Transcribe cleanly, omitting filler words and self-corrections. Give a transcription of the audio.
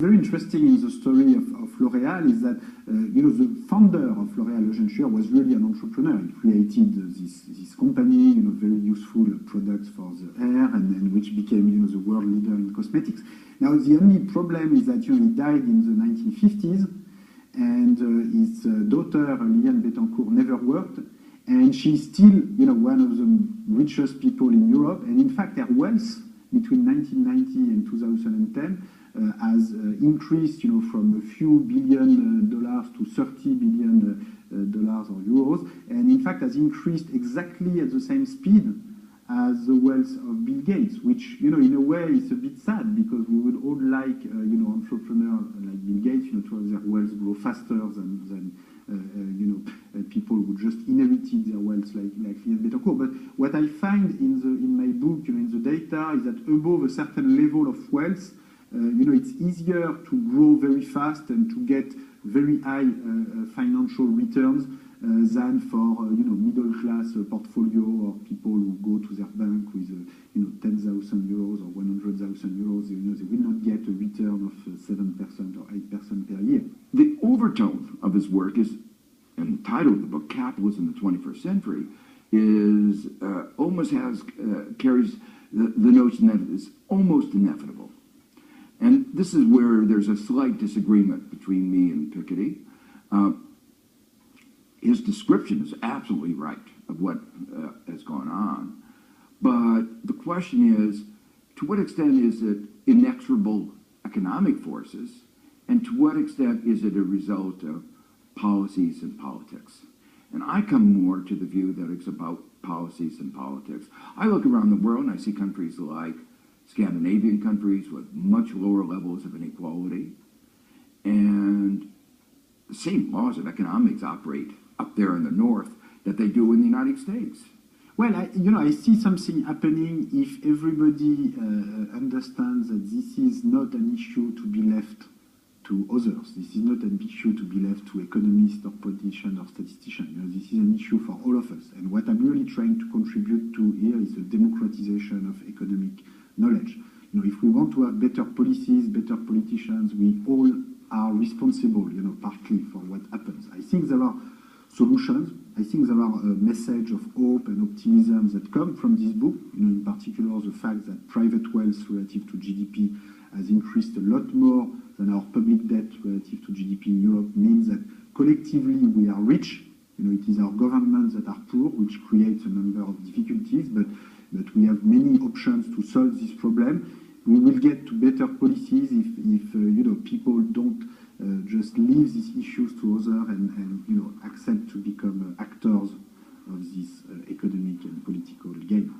Very interesting in the story of L'Oréal is that the founder of L'Oréal, Nieuwsuur, was really an entrepreneur. He created this company, very useful products for the hair, and which became the world leader in cosmetics. Now the only problem is that he died in the 1950s, and his daughter Liliane Bettencourt never worked, and she's still one of the richest people in Europe, and in fact her wealth between 1990 and 2010 has increased, from a few billion dollars to $30 billion or euros, and in fact has increased exactly at the same speed as the wealth of Bill Gates, which, in a way is a bit sad, because we would all like, entrepreneurs like Bill Gates, to have their wealth grow faster than people who just inherited their wealth like Liliane Bettencourt. But what I find in my book, in the data, is that above a certain level of wealth, it's easier to grow very fast and to get very high financial returns than for middle class portfolio, or people who go to their bank with 10,000 euros or 100,000 euros. They will not get a return of 7% or 8% per year. The overtone of his work is, and the title of the book, Capitalism in the 21st Century, is carries the notion that it is almost inevitable. And this is where there's a slight disagreement between me and Piketty. His description is absolutely right of what has gone on. But the question is, to what extent is it inexorable economic forces, and to what extent is it a result of policies and politics? And I come more to the view that it's about policies and politics. I look around the world and I see countries like Scandinavian countries with much lower levels of inequality, and the same laws of economics operate up there in the north that they do in the United States. Well, I see something happening if everybody understands that this is not an issue to be left to others. This is not an issue to be left to economists or politicians or statisticians. This is an issue for all of us. And what I'm really trying to contribute to here is the democratization of economic knowledge. If we want to have better policies, better politicians, we all are responsible, partly for what happens. I think there are solutions. I think there are a message of hope and optimism that come from this book. In particular, the fact that private wealth relative to GDP has increased a lot more than our public debt relative to GDP in Europe means that collectively we are rich. It is our governments that are poor, which creates a number of difficulties, but we have many options to solve this problem. We will get to better policies if people don't just leave these issues to others and accept to become actors of this economic and political game.